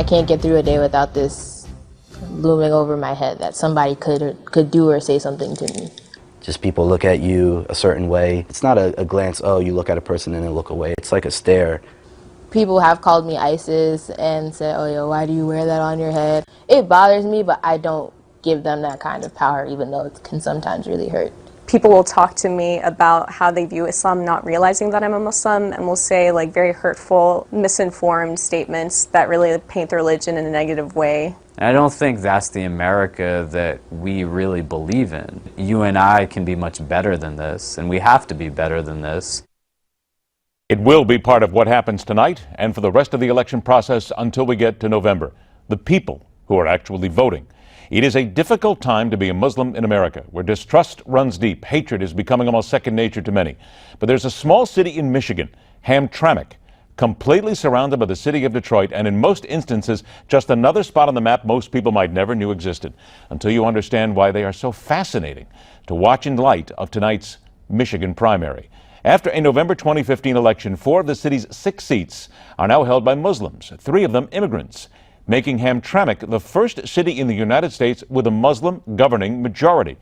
I can't get through a day without this looming over my head that somebody could do or say something to me. Just people look at you a certain way. It's not a glance, oh, you look at a person and then look away. It's like a stare. People have called me ISIS and said, oh, yo, why do you wear that on your head? It bothers me, but I don't give them that kind of power, even though it can sometimes really hurt. People will talk to me about how they view Islam, not realizing that I'm a Muslim, and will say like very hurtful, misinformed statements that really paint the religion in a negative way. And I don't think that's the America that we really believe in. You and I can be much better than this, and we have to be better than this. It will be part of what happens tonight and for the rest of the election process until we get to November. The people who are actually voting. It is a difficult time to be a Muslim in America, where distrust runs deep. Hatred is becoming almost second nature to many. But there's a small city in Michigan, Hamtramck, completely surrounded by the city of Detroit, and in most instances, just another spot on the map most people might never knew existed, until you understand why they are so fascinating to watch in light of tonight's Michigan primary. After a November 2015 election, 4 of the city's 6 seats are now held by Muslims, 3 of them immigrants, making Hamtramck the first city in the United States with a Muslim governing majority.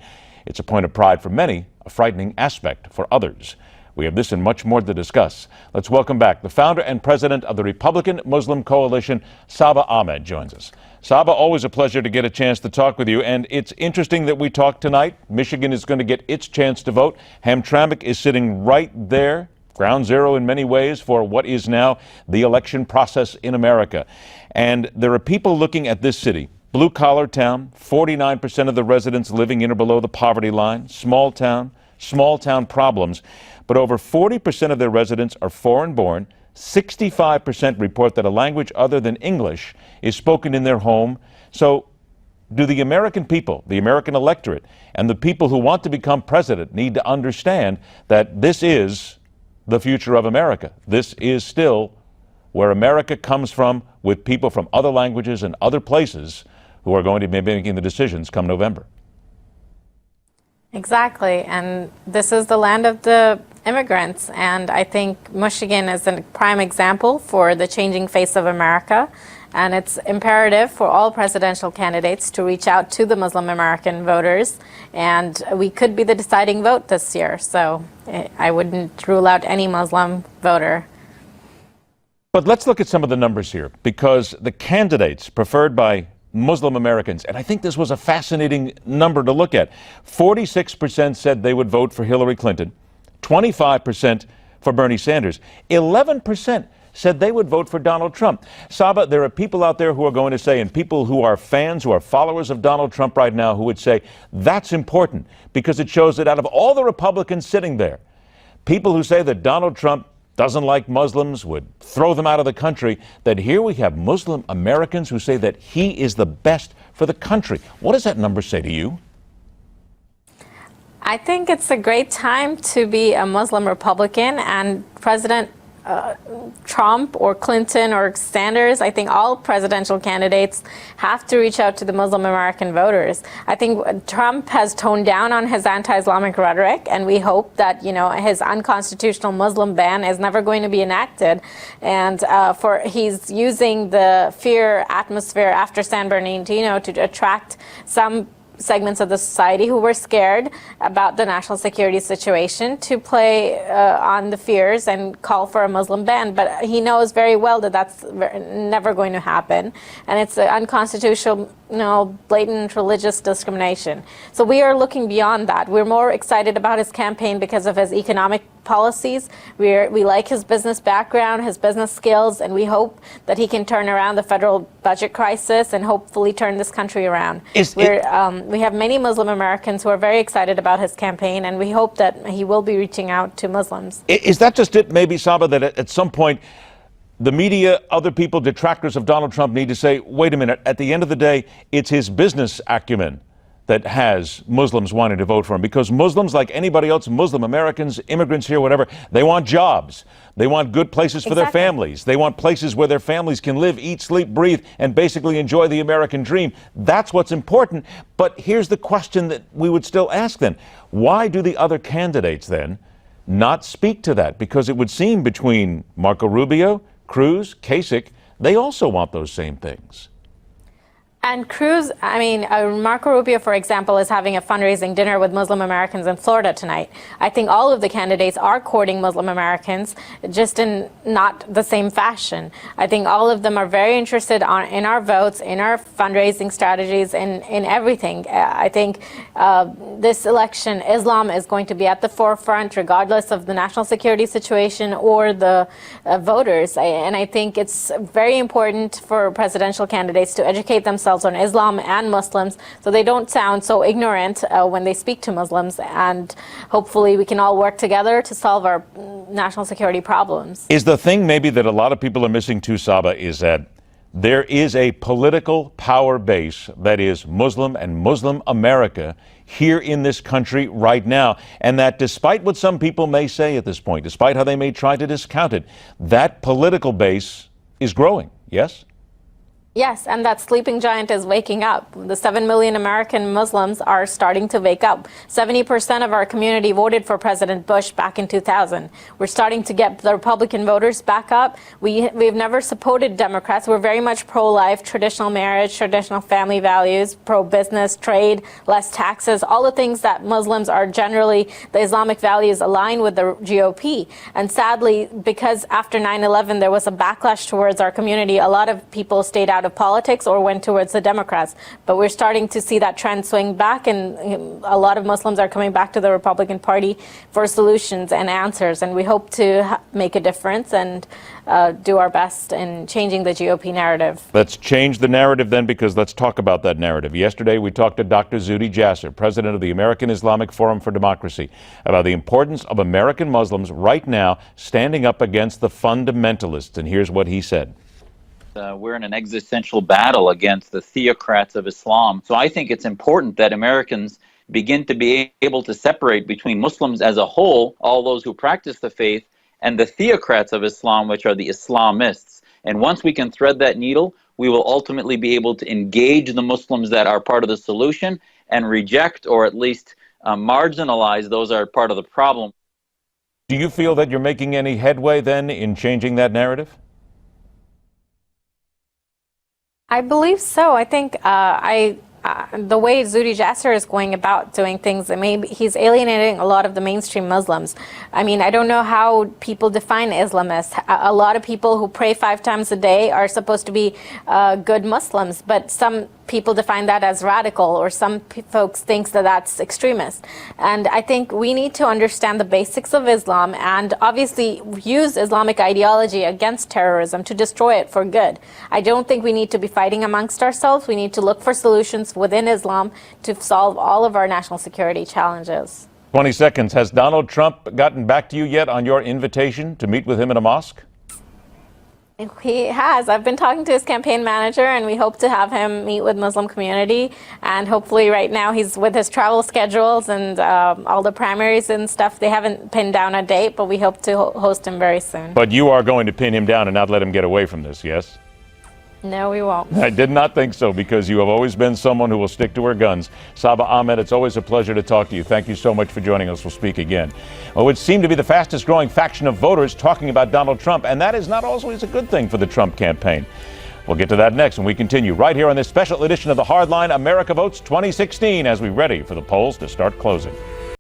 It's a point of pride for many, a frightening aspect for others. We have this and much more to discuss. Let's welcome back the founder and president of the Republican Muslim Coalition, Saba Ahmed, joins us. Saba, always a pleasure to get a chance to talk with you, and it's interesting that we talk tonight. Michigan is going to get its chance to vote. Hamtramck is sitting right there, ground zero in many ways for what is now the election process in America. And there are people looking at this city, blue-collar town, 49% of the residents living in or below the poverty line, small town problems, but over 40% of their residents are foreign-born. 65% report that a language other than English is spoken in their home. So do the American people, the American electorate, and the people who want to become president need to understand that this is the future of America. This is still where America comes from, with people from other languages and other places who are going to be making the decisions come November. Exactly, and this is the land of the immigrants, and I think Michigan is a prime example for the changing face of America, and it's imperative for all presidential candidates to reach out to the Muslim American voters, and we could be the deciding vote this year, so I wouldn't rule out any Muslim voter. But let's look at some of the numbers here, because the candidates preferred by Muslim Americans, and I think this was a fascinating number to look at. 46% said they would vote for Hillary Clinton, 25% for Bernie Sanders, 11% said they would vote for Donald Trump. Saba, there are people out there who are going to say, and people who are fans, who are followers of Donald Trump right now, who would say that's important because it shows that out of all the Republicans sitting there, people who say that Donald Trump doesn't like Muslims, would throw them out of the country, that here we have Muslim Americans who say that he is the best for the country. What does that number say to you? I think it's a great time to be a Muslim Republican, and President Trump or Clinton or Sanders, I think all presidential candidates have to reach out to the Muslim American voters. I think Trump has toned down on his anti-Islamic rhetoric, and we hope that, you know, his unconstitutional Muslim ban is never going to be enacted. And he's using the fear atmosphere after San Bernardino to attract some segments of the society who were scared about the national security situation to play on the fears and call for a Muslim ban. But he knows very well that that's never going to happen. And it's unconstitutional, blatant religious discrimination. So we are looking beyond that. We're more excited about his campaign because of his economic policies. We like his business background, his business skills, and we hope that he can turn around the federal budget crisis and hopefully turn this country around. We have many Muslim Americans who are very excited about his campaign, and we hope that he will be reaching out to Muslims. Is that just it, maybe, Saba, that at some point the media, other people, detractors of Donald Trump need to say, wait a minute, at the end of the day, it's his business acumen that has Muslims wanting to vote for him? Because Muslims, like anybody else, Muslim Americans, immigrants here, whatever, they want jobs. They want good places for their families. They want places where their families can live, eat, sleep, breathe, and basically enjoy the American dream. That's what's important. But here's the question that we would still ask then. Why do the other candidates then not speak to that? Because it would seem between Marco Rubio, Cruz, Kasich, they also want those same things. And Cruz, Marco Rubio, for example, is having a fundraising dinner with Muslim Americans in Florida tonight. I think all of the candidates are courting Muslim Americans, just in not the same fashion. I think all of them are very interested in our votes, in our fundraising strategies, in everything. I think this election, Islam is going to be at the forefront, regardless of the national security situation or the voters. And I think it's very important for presidential candidates to educate themselves on Islam and Muslims so they don't sound so ignorant when they speak to Muslims, and hopefully we can all work together to solve our national security problems. Is the thing maybe that a lot of people are missing too, Saba, is that there is a political power base that is Muslim and Muslim America here in this country right now, and that despite what some people may say at this point, despite how they may try to discount it, that political base is growing, yes? Yes, and that sleeping giant is waking up. The 7 million American Muslims are starting to wake up. 70% of our community voted for President Bush back in 2000. We're starting to get the Republican voters back up. We've never supported Democrats. We're very much pro-life, traditional marriage, traditional family values, pro-business, trade, less taxes, all the things that Muslims are generally, the Islamic values align with the GOP. And sadly, because after 9/11 there was a backlash towards our community, a lot of people stayed out of politics or went towards the Democrats. But we're starting to see that trend swing back, and a lot of Muslims are coming back to the Republican Party for solutions and answers. And we hope to make a difference and do our best in changing the GOP narrative. Let's change the narrative then, because let's talk about that narrative. Yesterday, we talked to Dr. Zuhdi Jasser, president of the American Islamic Forum for Democracy, about the importance of American Muslims right now standing up against the fundamentalists. And here's what he said. We're in an existential battle against the theocrats of Islam. So I think it's important that Americans begin to be able to separate between Muslims as a whole, all those who practice the faith, and the theocrats of Islam, which are the Islamists. And once we can thread that needle, we will ultimately be able to engage the Muslims that are part of the solution and reject, or at least marginalize, those that are part of the problem. Do you feel that you're making any headway then in changing that narrative? I believe so. I think the way Zuhdi Jasser is going about doing things, maybe he's alienating a lot of the mainstream Muslims. I mean, I don't know how people define Islamists. A lot of people who pray 5 times a day are supposed to be good Muslims, but some people define that as radical, or some folks think that that's extremist. And I think we need to understand the basics of Islam and obviously use Islamic ideology against terrorism to destroy it for good. I don't think we need to be fighting amongst ourselves. We need to look for solutions within Islam to solve all of our national security challenges. 20 seconds. Has Donald Trump gotten back to you yet on your invitation to meet with him in a mosque? He has. I've been talking to his campaign manager, and we hope to have him meet with Muslim community. And hopefully right now he's with his travel schedules and all the primaries and stuff. They haven't pinned down a date, but we hope to host him very soon. But you are going to pin him down and not let him get away from this, yes? No, we won't. I did not think so, because you have always been someone who will stick to her guns. Saba Ahmed, it's always a pleasure to talk to you. Thank you so much for joining us. We'll speak again. Well, it would seem to be the fastest growing faction of voters talking about Donald Trump, and that is not always a good thing for the Trump campaign. We'll get to that next when we continue right here on this special edition of the Hardline America Votes 2016 as we ready for the polls to start closing.